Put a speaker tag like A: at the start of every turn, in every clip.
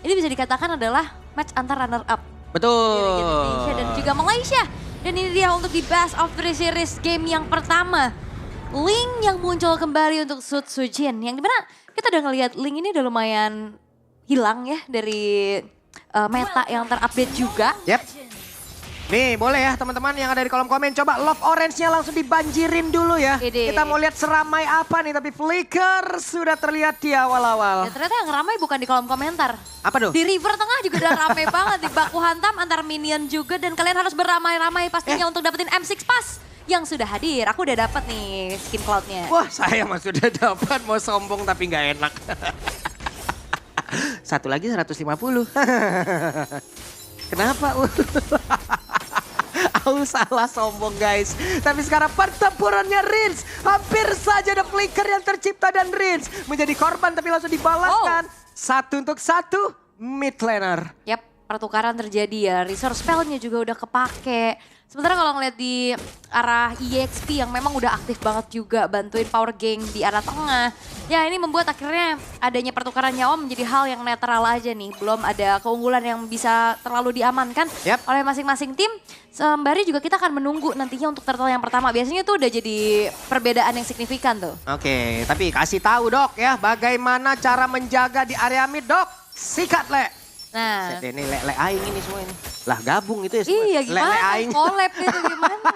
A: ini bisa dikatakan adalah match antar runner up.
B: Betul.
A: Indonesia dan juga Malaysia. Dan ini dia untuk di best of 3 series game yang pertama. Ling yang muncul kembali untuk Sud Sujin. Yang dimana kita udah ngelihat Ling ini udah lumayan hilang ya dari meta yang terupdate juga.
B: Yep. Nih boleh ya teman-teman yang ada di kolom komen. Coba love orange-nya langsung dibanjirin dulu ya.
A: Ide.
B: Kita mau lihat seramai apa nih. Tapi Flicker sudah terlihat di awal-awal.
A: Ya, ternyata yang ramai bukan di kolom komentar.
B: Apa tuh?
A: Di river tengah juga udah ramai banget. Di baku hantam antar minion juga. Dan kalian harus beramai-ramai pastinya untuk dapetin M6 Pass yang sudah hadir. Aku udah dapet nih skin cloud-nya.
B: Wah saya mah sudah dapat, mau sombong tapi nggak enak. Satu lagi 150. Kenapa? Aku salah sombong guys. Tapi sekarang pertempurannya Rins. Hampir saja ada Flicker yang tercipta dan Rins menjadi korban tapi langsung dibalaskan. Satu untuk satu mid laner.
A: Yap, pertukaran terjadi ya. Resource spell-nya juga udah kepake. Sementara kalau ngeliat di arah EXP yang memang udah aktif banget juga bantuin power gang di arah tengah. Ya ini membuat akhirnya adanya pertukaran nyawa menjadi hal yang netral aja nih. Belum ada keunggulan yang bisa terlalu diamankan oleh masing-masing tim. Sembari juga kita akan menunggu nantinya untuk turtle yang pertama. Biasanya tuh udah jadi perbedaan yang signifikan tuh.
B: Oke, tapi kasih tahu dok ya bagaimana cara menjaga di area mid dok. Sikat le.
A: Nah.
B: Set ini le aing ini semua ini. Lah gabung itu ya semua.
A: Iya gimana?
B: aing.
A: Collab itu gimana?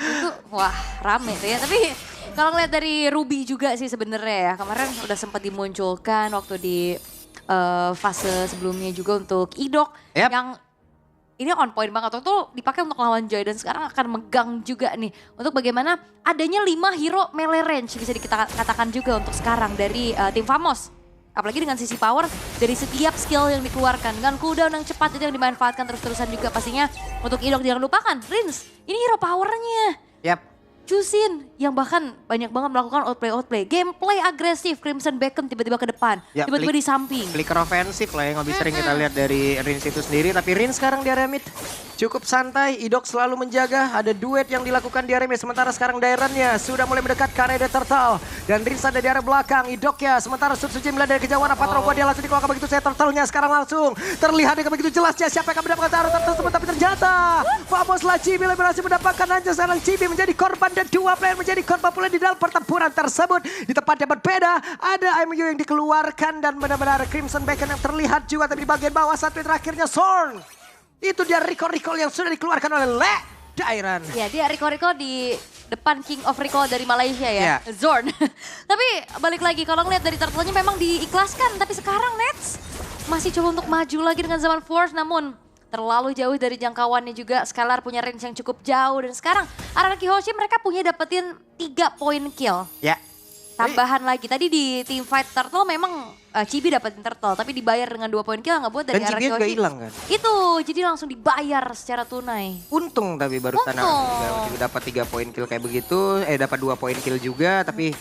A: Itu wah rame tuh ya. Tapi kalau ngeliat dari Ruby juga sih sebenarnya ya. Kemarin udah sempat dimunculkan waktu di fase sebelumnya juga untuk Idok.
B: Yep.
A: Yang ini on point banget. Waktu itu dipakai untuk lawan Joy dan sekarang akan megang juga nih. Untuk bagaimana adanya 5 hero melee range bisa dikatakan juga untuk sekarang dari tim Famos. Apalagi dengan sisi power dari setiap skill yang dikeluarkan. Dengan cooldown yang cepat itu yang dimanfaatkan terus-terusan juga pastinya. Untuk Idok jangan lupakan, Rins ini hero powernya.
B: Yap.
A: Chusin yang bahkan banyak banget melakukan outplay. Gameplay agresif, Crimson Beacon tiba-tiba ke depan,
B: Ya,
A: tiba-tiba di samping.
B: Flicker ofensif lah yang lebih sering kita lihat dari Rins itu sendiri. Tapi Rins sekarang di area mid cukup santai. Idok selalu menjaga. Ada duet yang dilakukan di area mid. Sementara sekarang Dairennya sudah mulai mendekat ke area Turtle. Dan Rins ada di area belakang. Idok ya. Sementara Sud Sujin melihat dari kejauhan. Apa Robot dia langsung dikeluarkan begitu saya Turtle-nya. Sekarang langsung terlihat dengan begitu jelasnya siapa yang akan mendapatkan arah Turtle tersebut. Tapi ternyata Famoslah Chibi berhasil mendapatkan aja. Sekarang Chibi menjadi korban dan dua player menjadi korban pula di dalam pertempuran tersebut. Di tempat yang berbeda ada MU yang dikeluarkan dan benar-benar Crimson Beacon yang terlihat juga. Tapi di bagian bawah satu yang terakhirnya Zorn. Itu dia recall yang sudah dikeluarkan oleh Le Dairen.
A: Ya dia Rico di depan King of Recall dari Malaysia ya, Zorn. Tapi balik lagi kalau ngeliat dari turtle-nya memang diikhlaskan. Tapi sekarang Nets masih coba untuk maju lagi dengan Zaman Force namun terlalu jauh dari jangkauannya juga. Scalar punya range yang cukup jauh dan sekarang Araki Hoshi mereka punya dapetin 3 poin kill.
B: Ya.
A: Tambahan lagi tadi di team fight Turtle memang Chibi dapetin Turtle tapi dibayar dengan 2 poin kill nggak buat dari
B: Dan
A: Araki
B: Chibi juga
A: Hoshi.
B: hilang kan?
A: Itu jadi langsung dibayar secara tunai.
B: Untung tapi barusan juga dapat 3 poin kill kayak begitu. Dapat 2 poin kill juga tapi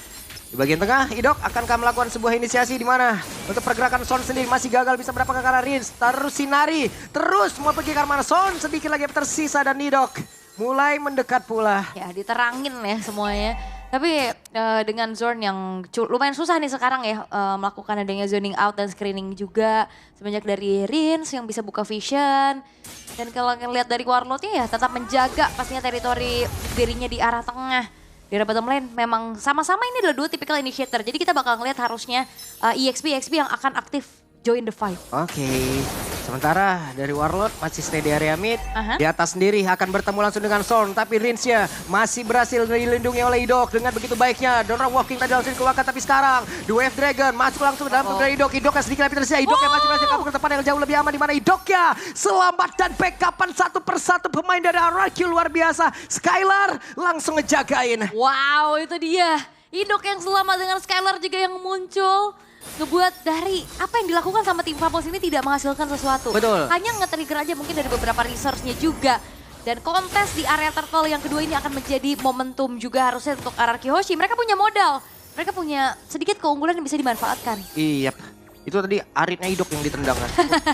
B: di bagian tengah, Idok akankah melakukan sebuah inisiasi di mana untuk pergerakan Son sendiri masih gagal bisa mendapatkan ke arah Rins. Terus Sinari, terus mau pergi ke arah mana Son, sedikit lagi tersisa dan Idok mulai mendekat pula.
A: Ya diterangin ya semuanya. Tapi dengan Zorn yang lumayan susah nih sekarang ya melakukan adanya zoning out dan screening juga. Semenjak dari Rins yang bisa buka vision. Dan kalau ngelihat dari Warlordnya ya tetap menjaga pastinya teritori dirinya di arah tengah. Di arah bottom lane memang sama-sama ini adalah 2 tipikal initiator. Jadi kita bakal ngelihat harusnya EXP yang akan aktif join the fight.
B: Oke. Sementara dari Warlord masih stay di area mid. Di atas sendiri akan bertemu langsung dengan Zorn. Tapi Rinsnya masih berhasil dilindungi oleh Idok dengan begitu baiknya. Donor Walking tadi langsung dikeluarkan. Tapi sekarang The Wave Dragon masuk langsung ke dalam tubuh dari Idok. Idok yang sedikit lebih tersisa. Idok yang masih berhasil kabur ke tempat yang jauh lebih aman. Di mana Idok ya selamat dan backupan satu persatu pemain dari RRQ luar biasa. Skylar langsung ngejagain.
A: Wow itu dia. Idok yang selamat dengan Skylar juga yang muncul. Ngebuat dari apa yang dilakukan sama tim Famos ini tidak menghasilkan sesuatu.
B: Betul.
A: Hanya nge-trigger aja mungkin dari beberapa resource-nya juga. Dan kontes di area turtle yang kedua ini akan menjadi momentum juga harusnya untuk Araki Hoshi. Mereka punya modal, mereka punya sedikit keunggulan yang bisa dimanfaatkan.
B: Iya. Itu tadi Aritnya Idok yang ditendang kan.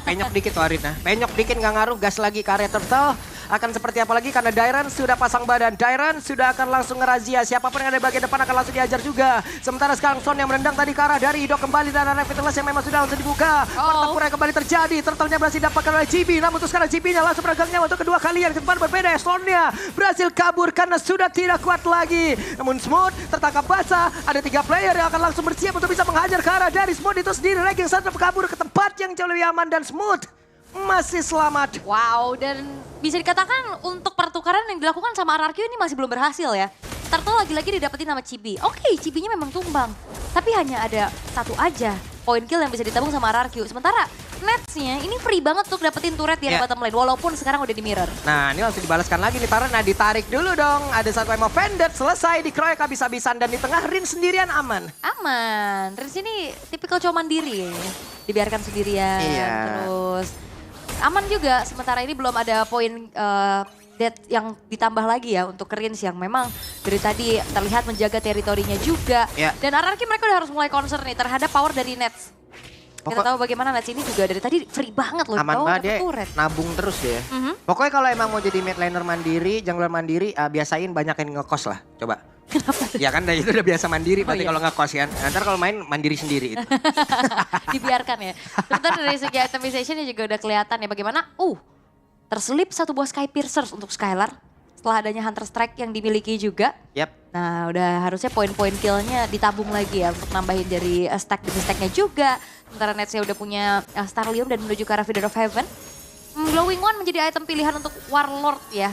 B: Penyok dikit tuh Aritnya. Penyok dikit gak ngaruh, gas lagi ke area turtle. akan seperti apa lagi karena Dairan sudah pasang badan. Dairan sudah akan langsung ngerazia. Siapapun yang ada di bagian depan akan langsung diajar juga. Sementara sekarang Son yang menendang tadi ke arah dari Idok kembali dan arah Vitalitas yang memang sudah langsung dibuka. Pertempuran kembali terjadi. Turtle-nya berhasil didapatkan oleh GB. Namun untuk sekarang GB-nya langsung beragangnya untuk kedua kalian. Kesempatan berbeda. Son-nya berhasil kabur karena sudah tidak kuat lagi. Namun Smooth tertangkap basah. Ada 3 player yang akan langsung bersiap untuk bisa menghajar ke arah dari Smooth itu sendiri. Ranking satu kabur ke tempat yang jauh lebih aman dan Smooth masih selamat.
A: Wow, dan bisa dikatakan untuk pertukaran yang dilakukan sama RRQ ini masih belum berhasil ya. Turtle lagi-lagi didapetin sama Chibi. Oke, Chibinya memang tumbang. Tapi hanya ada satu aja poin kill yang bisa ditabung sama RRQ. Sementara Nets-nya ini free banget untuk dapetin turret di bottom lane. Walaupun sekarang udah di mirror.
B: Nah ini langsung dibalaskan lagi nih Tara. Nah ditarik dulu dong. Ada satu emo Vended selesai dikeroyok habis-habisan. Dan di tengah Rin sendirian aman.
A: Aman. Rin sini tipikal cowok mandiri ya. Dibiarkan sendirian.
B: Iya.
A: Terus aman juga. Sementara ini belum ada poin death yang ditambah lagi ya untuk Rins yang memang dari tadi terlihat menjaga teritorinya juga.
B: Ya.
A: Dan RRQ mereka udah harus mulai concern nih terhadap power dari Nets. Kita tahu bagaimana Nets ini juga dari tadi free banget loh.
B: Aman banget dia
A: turret.
B: nabung terus dia. Pokoknya kalau emang mau jadi mid laner mandiri, jungler mandiri, biasain banyakin ngekos lah. Coba.
A: Kenapa?
B: Ya kan itu udah biasa mandiri berarti
A: iya.
B: kalau ngekos kan. Ntar kalau main mandiri sendiri itu.
A: Dibiarkan ya. Sebentar dari segi itemizationnya juga udah kelihatan ya bagaimana. Terselip satu buah Sky Piercers untuk Skylar. Setelah adanya Hunter Strike yang dimiliki juga.
B: Yap.
A: Nah udah harusnya poin-poin killnya ditabung lagi ya untuk nambahin dari stack demi stacknya juga. Sementara Netsnya udah punya Starlium dan menuju ke arah Feeder of Heaven. Glowing One menjadi item pilihan untuk Warlord ya.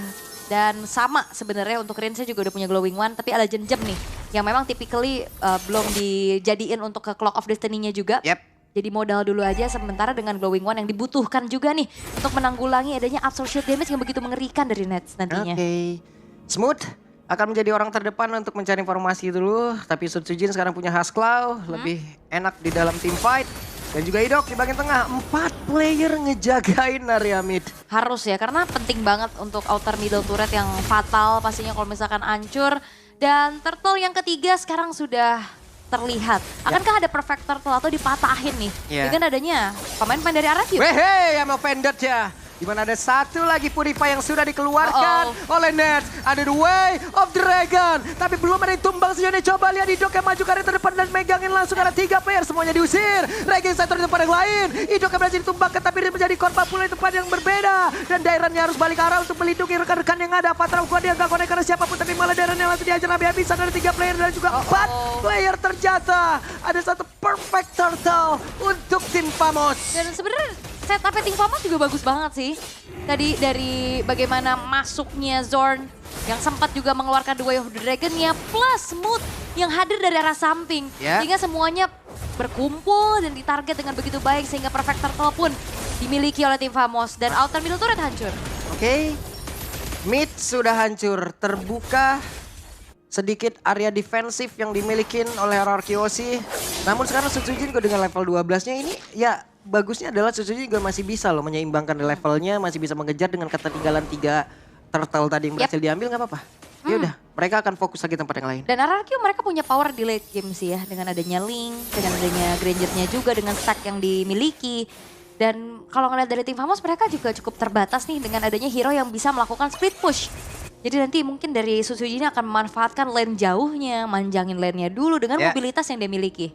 A: Dan sama sebenarnya untuk Rinsnya juga udah punya Glowing One. Tapi ada Jem nih yang memang typically belum dijadiin untuk ke Clock of Destiny-nya juga.
B: Yap.
A: Jadi modal dulu aja sementara dengan Glowing One yang dibutuhkan juga nih untuk menanggulangi adanya absolute shield damage yang begitu mengerikan dari Nets nantinya.
B: Oke. Smooth akan menjadi orang terdepan untuk mencari informasi dulu. Tapi Sutsujin sekarang punya Hasklaw, lebih enak di dalam team fight. Dan juga Idok di bagian tengah, 4 player ngejagain area mid.
A: Harus ya, karena penting banget untuk outer middle turret yang fatal pastinya kalau misalkan hancur. Dan Turtle yang ketiga sekarang sudah terlihat. Akankah ada perfect turtle atau dipatahin nih? Dengan adanya pemain-pemain dari RRQ.
B: Wehe, yang offended ya. Di mana ada satu lagi Purify yang sudah dikeluarkan oleh Nets. Ada The Way of Dragon. Tapi belum ada yang tumbang sejauh ini. Coba lihat Idok yang maju ke arah terdepan dan megangin langsung karena 3 player. Semuanya diusir. Regen center di tempat yang lain. Idok yang berhasil ditumbangkan tapi menjadi korban pula di tempat yang berbeda. Dan Dairannya harus balik arah untuk melindungi rekan-rekan yang ada. Patra Ukuan dia gak konek karena siapapun. Tapi malah Dairannya langsung diajar habis-habisan. Ada 3 player dan juga 4 player terjatuh. Ada satu perfect turtle untuk tim Famos.
A: Dan sebenarnya setup Team Famos juga bagus banget sih. Tadi dari bagaimana masuknya Zorn yang sempat juga mengeluarkan The Way of the Dragon-nya plus Smooth yang hadir dari arah samping. Sehingga semuanya berkumpul dan ditarget dengan begitu baik sehingga perfect turtle pun dimiliki oleh tim Famos dan outer middle turret hancur.
B: Oke. Mid sudah hancur, terbuka sedikit area defensif yang dimiliki oleh RRQOC. Namun sekarang Sutsujin juga dengan level 12-nya ini ya bagusnya adalah Sutsujin juga masih bisa loh menyeimbangkan levelnya, masih bisa mengejar dengan ketertinggalan 3 turtle tadi yang berhasil diambil nggak apa-apa. Ya udah, mereka akan fokus lagi tempat yang lain.
A: Dan RRQ mereka punya power di late game sih ya dengan adanya Link, dengan adanya Granger-nya juga dengan stack yang dimiliki. Dan kalau ngeliat dari tim Famos mereka juga cukup terbatas nih dengan adanya hero yang bisa melakukan split push. Jadi nanti mungkin dari Sutsujin akan memanfaatkan lane jauhnya, manjangin lane-nya dulu dengan mobilitas yang dia miliki.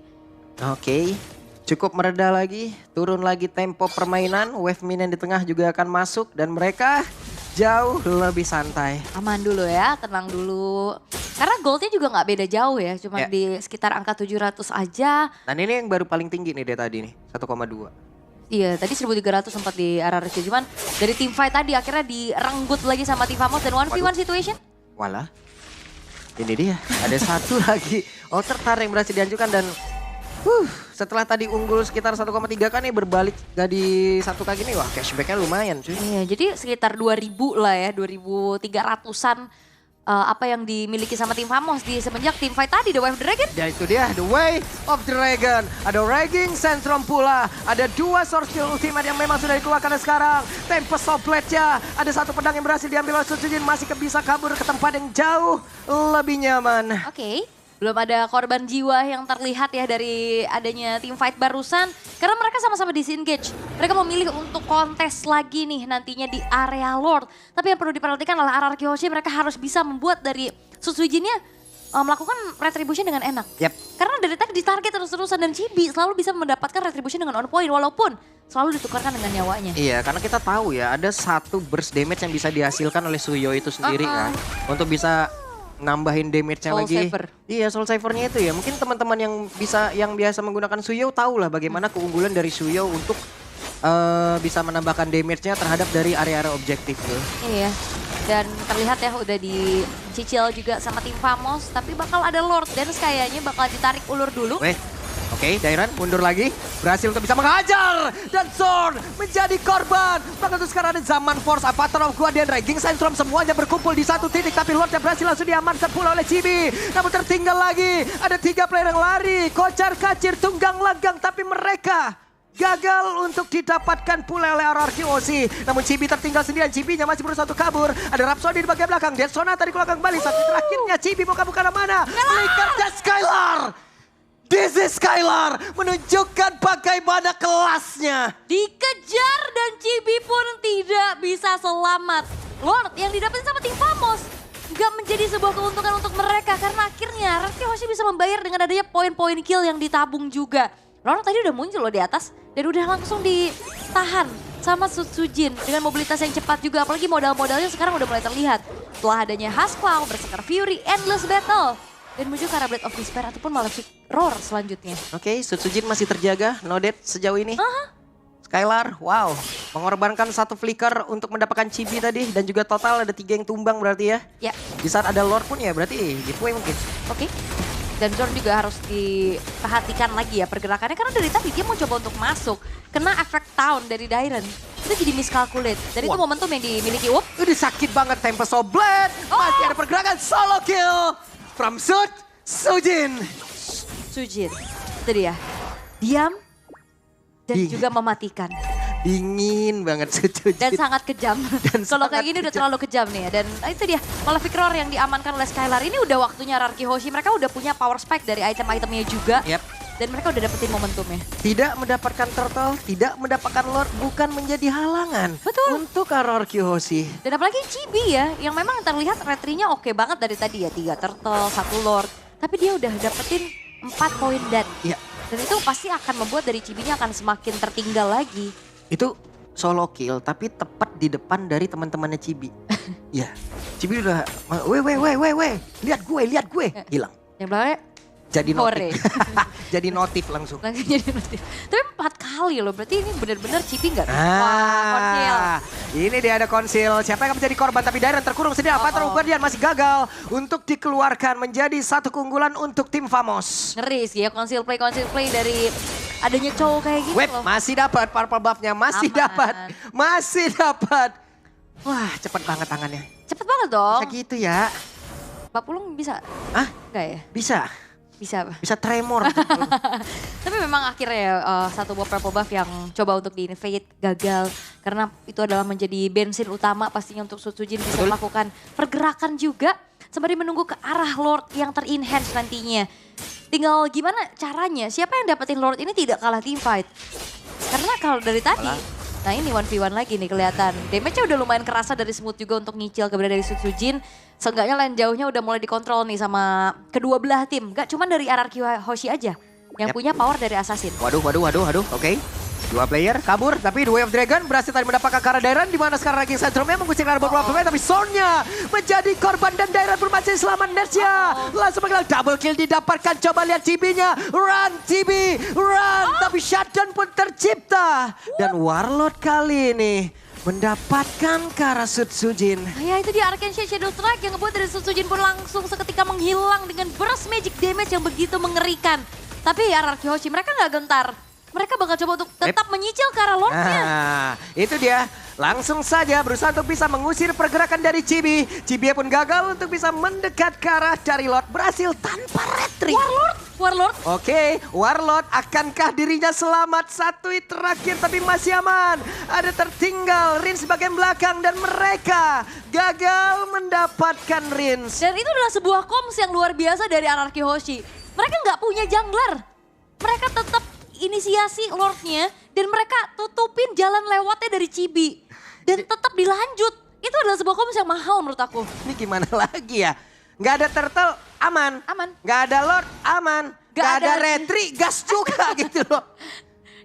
B: Oke, cukup mereda lagi, turun lagi tempo permainan, wave minion di tengah juga akan masuk dan mereka jauh lebih santai.
A: Aman dulu ya, tenang dulu. Karena goldnya juga nggak beda jauh ya, cuma di sekitar angka 700 aja.
B: Dan ini yang baru paling tinggi nih dari tadi nih, 1,2.
A: Iya, tadi 1300 sempat di RRQ. Cuman dari tim fight tadi akhirnya direnggut lagi sama tim Famos dan 1v1 situation.
B: Walah, ini dia. Ada satu lagi outer tar yang berhasil diajukan dan setelah tadi unggul sekitar 1,3 kan nih berbalik jadi 1 kali nih. Wah cashbacknya lumayan cuy.
A: Iya, jadi sekitar 2000 lah ya, 2300-an. Apa yang dimiliki sama tim Famos di semenjak tim fight tadi, The Way of the Dragon.
B: Ya itu dia, The Way of the Dragon. Ada Raging Sentrum pula. Ada 2 source skill ultimate yang memang sudah dikeluarkan sekarang. Tempest of Blade-nya. Ada 1 pedang yang berhasil diambil oleh Sutsujin. Masih bisa kabur ke tempat yang jauh lebih nyaman.
A: Oke. Belum ada korban jiwa yang terlihat ya dari adanya team fight barusan. Karena mereka sama-sama disengage. Mereka memilih untuk kontes lagi nih nantinya di area Lord. Tapi yang perlu diperhatikan adalah RRQ Hoshi mereka harus bisa membuat dari Sutsujinnya melakukan retribution dengan enak.
B: Yep.
A: Karena dari tadi ditarget terus-terusan dan Chibi selalu bisa mendapatkan retribution dengan on point. Walaupun selalu ditukarkan dengan nyawanya.
B: Iya, karena kita tahu ya ada satu burst damage yang bisa dihasilkan oleh Suyo itu sendiri kan. Untuk bisa nambahin damage-nya
A: Soul
B: lagi.
A: Saver.
B: Iya, Soul Saver-nya itu ya. Mungkin teman-teman yang biasa menggunakan Suyo tahu lah bagaimana keunggulan dari Suyo untuk bisa menambahkan damage-nya terhadap dari area-area objektif tuh.
A: Iya. Dan terlihat ya udah dicicil juga sama tim Famos. Tapi bakal ada Lord Dance kayaknya bakal ditarik ulur dulu.
B: Oke, Dairan mundur lagi. Berhasil untuk bisa menghajar. Dan Zorn menjadi korban. Bahkan itu sekarang ada Zaman Force, Avatar of Guardian, Raging Sandstorm semuanya berkumpul di satu titik. Tapi Lordnya berhasil langsung diamankan pula oleh Chibi. Namun tertinggal lagi. Ada 3 player yang lari. Kocar kacir, tunggang langgang. Tapi mereka gagal untuk didapatkan pula oleh RRQ Hoshi. Namun Chibi tertinggal sendirian. Chibi-nya masih berusaha untuk kabur. Ada Rhapsody di bagian belakang. Dead Sonata di belakang balik. Sampai terakhirnya Chibi mau kabur ke mana? Flicker dan Skylar. This is Skylar menunjukkan bagaimana kelasnya.
A: Dikejar dan Chibi pun tidak bisa selamat. Lord yang didapetin sama tim Famos nggak menjadi sebuah keuntungan untuk mereka. Karena akhirnya RRQ Hoshi bisa membayar dengan adanya poin-poin kill yang ditabung juga. Lord tadi udah muncul loh di atas dan udah langsung ditahan sama Sutsujin dengan mobilitas yang cepat juga. Apalagi modal-modalnya sekarang udah mulai terlihat. Setelah adanya Haskell, Berserker Fury, Endless Battle. Dan menuju ke arah Blade of Despair ataupun Malefic Roar selanjutnya.
B: Oke, Sutsujin masih terjaga, no death sejauh ini. Skylar, wow, mengorbankan satu flicker untuk mendapatkan Chibi tadi. Dan juga total ada 3 yang tumbang berarti ya.
A: Ya.
B: Di saat ada Lord pun ya berarti giveaway mungkin.
A: Oke. Dan Zorn juga harus diperhatikan lagi ya pergerakannya. Karena dari tadi dia mau coba untuk masuk. Kena efek Town dari Dairen. Itu jadi miscalculate. Dan itu momentum yang dimiliki Whoop.
B: Udah sakit banget Tempest of Blade. Masih ada pergerakan solo kill. From Sutsujin.
A: Sujin. Itu dia. Diam. Dan juga mematikan.
B: Dingin banget Sutsujin.
A: Dan sangat kejam. Kalau kayak gini udah
B: kejam.
A: terlalu kejam nih ya. Dan itu dia. Malefic Roar yang diamankan oleh Skylar. Ini udah waktunya RRQ Hoshi. Mereka udah punya power spike dari item-itemnya juga. Dan mereka udah dapetin momentumnya.
B: Tidak mendapatkan turtle, tidak mendapatkan Lord bukan menjadi halangan.
A: Betul.
B: Untuk RRQ Hoshi.
A: Dan apalagi Chibi ya, yang memang terlihat retrinya oke banget dari tadi ya. 3 turtle, 1 Lord. Tapi dia udah dapetin 4 poin dead.
B: Iya.
A: Dan itu pasti akan membuat dari Chibinya akan semakin tertinggal lagi.
B: Itu solo kill tapi tepat di depan dari teman-temannya Chibi. Ya, Chibi udah, weh, lihat gue, hilang.
A: Yang belakangnya
B: Jadi
A: Hore.
B: notif. Jadi notif langsung.
A: langsung jadi notif. Tapi 4 kali loh, berarti ini benar-benar Chibi nggak? Wah, konsil.
B: Ini dia ada konsil. Siapa yang akan menjadi korban? Tapi Dairen terkurung sendiri. Avatar of Guardian masih gagal untuk dikeluarkan menjadi satu keunggulan untuk tim Famos.
A: Ngeri sih ya konsil play dari adanya cowok kayak gitu
B: Web
A: loh.
B: masih dapat purple buff-nya, masih dapat. Wah, cepet banget tangannya.
A: Cepet banget dong.
B: Bisa gitu ya?
A: Pak Pulung bisa?
B: Ah,
A: Enggak ya?
B: bisa.
A: Bisa apa?
B: Bisa tremor.
A: Tapi memang akhirnya satu buah purple buff yang coba untuk di-invade gagal. Karena itu adalah menjadi bensin utama pastinya untuk Sutsujin bisa melakukan pergerakan juga. Sembari menunggu ke arah Lord yang ter-enhance nantinya. Tinggal gimana caranya, siapa yang dapetin Lord ini tidak kalah team fight. Karena kalau dari tadi, nah ini 1v1 lagi nih kelihatan. Damage-nya udah lumayan kerasa dari Smooth juga untuk nyicil keberadaan dari Sutsujin. Seenggaknya lain jauhnya udah mulai dikontrol nih sama kedua belah tim. Gak cuma dari RRQ Hoshi aja yang punya power dari Assassin.
B: Waduh. Oke. 2 player kabur, tapi The Way of Dragon berhasil tadi mendapatkan ke arah Dairen. Dimana sekarang lagi Centrumnya mengusir arah beberapa pemain. Tapi Zornnya menjadi korban dan Dairen pun masih selamat Nersia. Langsung mengenal double kill didapatkan. Coba lihat Chibi-nya. Run Chibi, run. Tapi shutdown pun tercipta. Dan Warlord kali ini mendapatkan ke arah Sutsujin.
A: Ya itu dia Arcane Shadow Strike yang ngebuat dari Sutsujin pun langsung seketika menghilang dengan burst magic damage yang begitu mengerikan. Tapi RRQ Hoshi mereka nggak gentar. Mereka bakal coba untuk tetap menyicil ke arah Lordnya.
B: Nah, itu dia. Langsung saja berusaha untuk bisa mengusir pergerakan dari Chibi. Chibi pun gagal untuk bisa mendekat ke arah dari Lord. Berhasil tanpa retreat.
A: Warlord Warlord.
B: Oke, Warlord akankah dirinya selamat? Satu hit terakhir tapi masih aman. Ada tertinggal Rins bagian belakang dan mereka gagal mendapatkan Rins.
A: Dan itu adalah sebuah koms yang luar biasa dari Anarchy Hoshi. Mereka nggak punya jungler. Mereka tetap inisiasi Lordnya dan mereka tutupin jalan lewatnya dari Chibi. Dan tetap dilanjut. Itu adalah sebuah koms yang mahal menurut aku.
B: Ini gimana lagi ya? Nggak ada turtle, aman.
A: Aman.
B: Nggak ada Lord, aman. Nggak ada retri, gas juga gitu loh.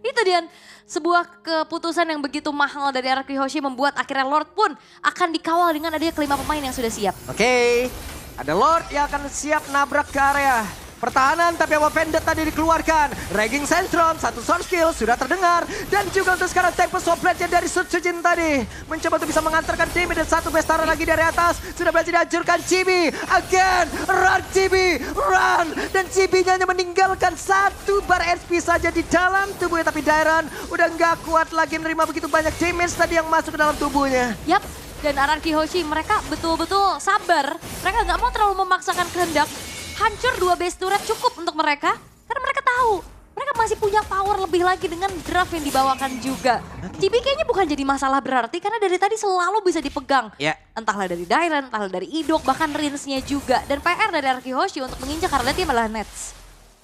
A: Itu dia sebuah keputusan yang begitu mahal dari Anarchy Hoshi membuat akhirnya Lord pun akan dikawal dengan adanya kelima pemain yang sudah siap.
B: Oke, ada Lord yang akan siap nabrak ke area pertahanan, tapi Awa Vendetta tadi dikeluarkan. Raging Sandstrom, satu source kill sudah terdengar. Dan juga untuk sekarang Tempest of Blade dari Sutsujin tadi. Mencoba untuk bisa mengantarkan Chibi dan satu Bestara lagi dari atas. Sudah berhasil dihancurkan Chibi. Again, run Chibi, run. Dan Chibi-nya hanya meninggalkan satu bar SP saja di dalam tubuhnya. Tapi Dairon udah nggak kuat lagi menerima begitu banyak damage tadi yang masuk ke dalam tubuhnya.
A: Yap, dan Anarchy Hoshi mereka betul-betul sabar. Mereka nggak mau terlalu memaksakan kehendak. Hancur 2 base turret cukup untuk mereka. Karena mereka tahu mereka masih punya power lebih lagi dengan draft yang dibawakan juga. Chibi kayaknya bukan jadi masalah berarti karena dari tadi selalu bisa dipegang.
B: Ya.
A: Entahlah dari Dairon, entahlah dari Idok, bahkan Rinsnya juga. Dan PR dari Anarchy Hoshi untuk menginjak karena dia malah Nets.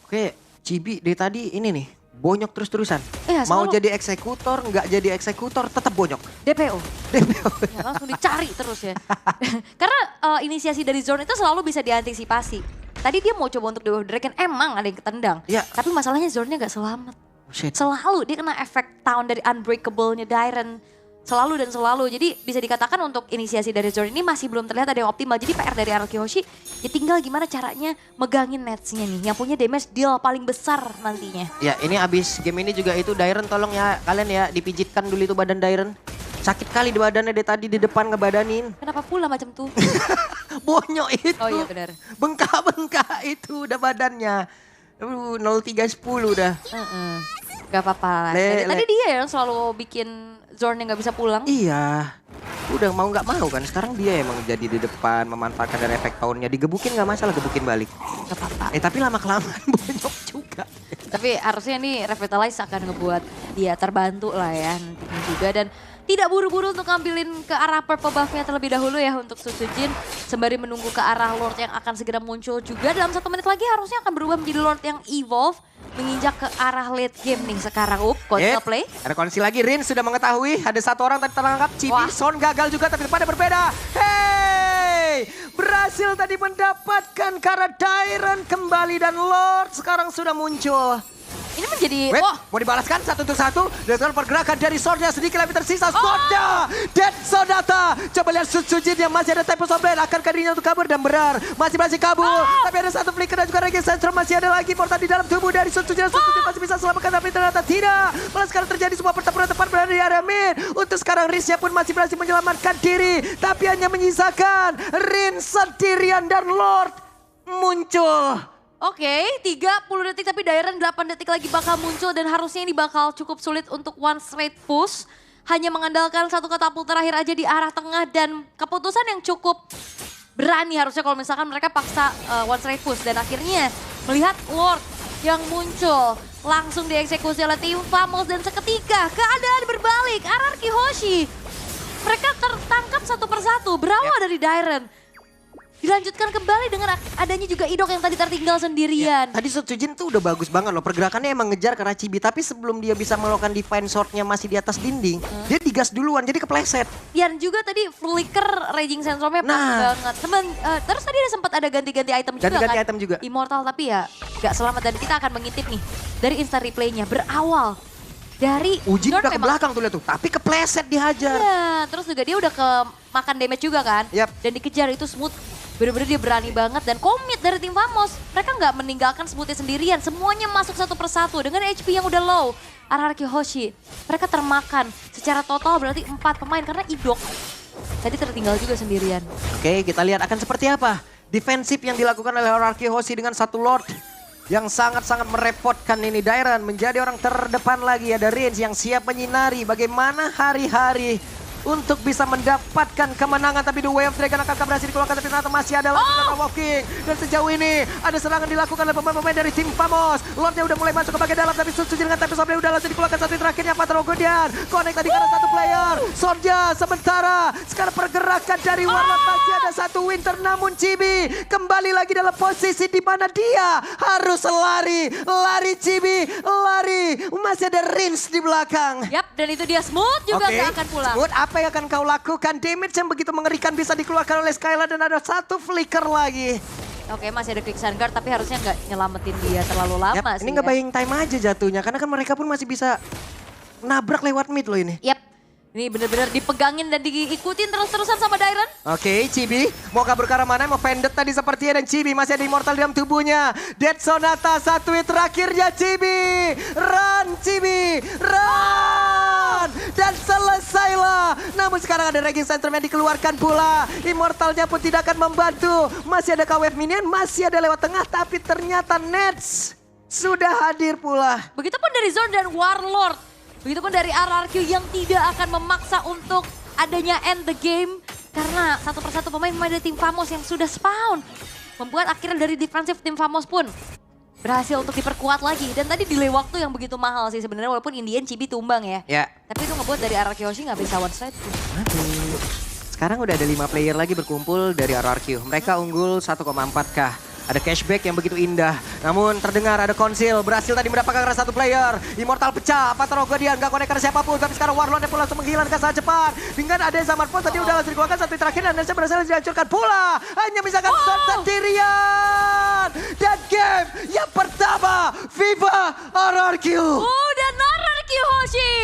B: Oke, Chibi dari tadi ini nih. Bonyok terus-terusan.
A: Iya,
B: Mau
A: selalu.
B: jadi eksekutor, nggak jadi eksekutor, tetap bonyok.
A: DPO.
B: DPO.
A: Ya, langsung dicari terus ya. Karena inisiasi dari zone itu selalu bisa diantisipasi. Tadi dia mau coba untuk Dewa Dragon, emang ada yang ketendang.
B: Iya.
A: Tapi masalahnya zone-nya gak selamat.
B: Shit.
A: Selalu dia kena efek tahun dari Unbreakable-nya Dairon. Selalu dan selalu. Jadi bisa dikatakan untuk inisiasi dari zone ini masih belum terlihat ada yang optimal. Jadi PR dari Anarchy Hoshi ya tinggal gimana caranya megangin nets-nya nih. Yang punya damage deal paling besar nantinya.
B: Ya ini abis game ini juga itu Dairon tolong ya kalian ya dipijitkan dulu itu badan Dairon. Sakit kali di badannya dia tadi di depan ngebadanin.
A: Kenapa pula macam tuh?
B: Bonyok itu.
A: Oh iya benar.
B: Bengkak-bengkak itu udah badannya. 0310 udah.
A: Gak apa-apa lah. Tadi dia yang selalu bikin zone yang gak bisa pulang.
B: Iya. Udah mau nggak mau kan sekarang dia emang jadi di depan memanfaatkan dari efek tahunnya. Digebukin nggak masalah, gebukin balik.
A: Gak apa-apa.
B: Tapi lama-kelamaan bonyok juga.
A: Tapi harusnya nih Revitalize akan ngebuat dia terbantu lah ya nantinya juga. Dan tidak buru-buru untuk ngambilin ke arah purple buff-nya terlebih dahulu ya untuk Sutsujin. Sembari menunggu ke arah Lord yang akan segera muncul juga. Dalam 1 menit lagi harusnya akan berubah menjadi Lord yang evolve. Menginjak ke arah late game nih sekarang. Console play.
B: Ada kondisi lagi, Rin sudah mengetahui ada satu orang tadi terangkap. Chibi,
A: Wah.
B: Son gagal juga tapi pada berbeda. Hey! Berhasil tadi mendapatkan karena Dairon kembali dan Lord sekarang sudah muncul.
A: Ini menjadi,
B: Wait,
A: wah
B: mau dibalaskan satu untuk satu. Dan sekarang pergerakan dari Swordnya sedikit lebih tersisa. Swordnya, Dead Sonata. Coba lihat Sutsujin yang masih ada Tempest of Blade. Akankah dirinya untuk kabur dan berar. Masih kabur. Tapi ada satu flicker dan juga Raging Sandstrom. Masih ada lagi portal di dalam tubuh dari Sutsujin. Sutsujin masih bisa selamatkan tapi ternyata tidak. Malah sekarang terjadi sebuah pertempuran tepat berada di area mid. Untuk sekarang Rinsnya pun masih berhasil menyelamatkan diri. Tapi hanya menyisakan Rins sendirian dan Lord muncul.
A: Oke, 30 detik tapi Dairon 8 detik lagi bakal muncul dan harusnya ini bakal cukup sulit untuk one straight push. Hanya mengandalkan satu katapult terakhir aja di arah tengah dan keputusan yang cukup berani harusnya kalau misalkan mereka paksa one straight push. Dan akhirnya melihat Lord yang muncul langsung dieksekusi oleh tim Famos dan seketika keadaan berbalik. Anarchy Hoshi mereka tertangkap satu persatu berawal dari Dairon. Dilanjutkan kembali dengan adanya juga Idok yang tadi tertinggal sendirian.
B: Tadi Sutsujin tuh udah bagus banget loh. Pergerakannya emang ngejar ke arah Chibi. Tapi sebelum dia bisa melakukan divine swordnya masih di atas dinding. Dia digas duluan jadi kepleset.
A: Dan juga tadi flicker Raging Sandstorm-nya pas banget. Terus tadi ada sempat ada ganti-ganti item juga
B: Ganti-ganti
A: kan.
B: item juga.
A: Immortal tapi ya gak selamat. Dan kita akan mengintip nih dari instant replaynya. Berawal dari
B: Ujin
A: Lord
B: udah ke belakang tuh lihat tuh. Tapi kepleset dihajar.
A: Iya, terus juga dia udah ke makan damage juga kan.
B: Yap.
A: Dan dikejar itu Smooth. Bener-bener dia berani banget dan komit dari tim Famos. Mereka nggak meninggalkan Smoothnya sendirian. Semuanya masuk satu persatu dengan HP yang udah low. Anarchy Hoshi, mereka termakan. Secara total berarti 4 pemain karena Idok tadi tertinggal juga sendirian.
B: Oke, kita lihat akan seperti apa. Defensif yang dilakukan oleh Anarchy Hoshi dengan satu Lord. Yang sangat-sangat merepotkan ini. Dairon menjadi orang terdepan lagi. Ada Rins yang siap menyinari bagaimana hari-hari untuk bisa mendapatkan kemenangan. Tapi The Way of Dragon akan berhasil dikeluarkan, tapi ternyata masih ada lagi Walking. Dan sejauh ini ada serangan dilakukan oleh pemain-pemain dari tim Famos. Lordnya udah mulai masuk ke bagian dalam, tapi Suji dengan Tempest Blade udah langsung dikeluarkan. Satu terakhirnya Patro Godian. Connect tadi karena satu player. Sorja sementara. Sekarang pergerakan dari Warlord masih ada satu Winter, namun Chibi kembali lagi dalam posisi di mana dia harus lari. Lari Chibi, lari. Masih ada Rins di belakang.
A: Yap, dan itu dia Smooth juga gak akan pulang.
B: Smooth, apa yang akan kau lakukan? Damage yang begitu mengerikan bisa dikeluarkan oleh Skylar dan ada satu flicker lagi.
A: Oke, masih ada Quick Guard tapi harusnya nggak nyelamatin dia terlalu lama sih.
B: Ini nggak buying time aja jatuhnya, karena kan mereka pun masih bisa nabrak lewat mid loh ini.
A: Yap, ini bener-bener dipegangin dan diikutin terus-terusan sama Dairon.
B: Oke, Chibi mau kabur ke arah mana? Mau Vendetta tadi sepertinya, dan Chibi masih ada Immortal dalam tubuhnya. Dead Sonata satu hit terakhirnya Chibi. Run Chibi, run! Dan selesailah. Namun sekarang ada Raging Center yang dikeluarkan pula. Immortalnya pun tidak akan membantu. Masih ada KWF Minion, masih ada lewat tengah, tapi ternyata Nets sudah hadir pula.
A: Begitupun dari Zone dan Warlord. Begitupun dari RRQ yang tidak akan memaksa untuk adanya end the game. Karena satu persatu pemain dari tim Famos yang sudah spawn. Membuat akhirnya dari defensif tim Famos pun berhasil untuk diperkuat lagi. Dan tadi delay waktu yang begitu mahal sih sebenarnya, walaupun Indian Chibi tumbang ya.
B: Ya.
A: Tapi itu ngebuat dari RRQ Hoshi nggak bisa one strike.
B: Aduh. Sekarang udah ada 5 player lagi berkumpul dari RRQ. Mereka unggul 1,4k. Ada cashback yang begitu indah. Namun terdengar ada konsil. Berhasil tadi mendapatkan satu player. Immortal pecah. Patro Guardian gak connect ke siapapun. Tapi sekarang Warlord pun langsung menghilang ke saat cepat. Dengan ada Zaman pun tadi udah langsung dikeluarkan satu terakhir. Dan Nesa berhasil dihancurkan pula. Hanya misalkan sendirian. Dan game yang pertama Viva RRQ.
A: Dan RRQ Hoshi.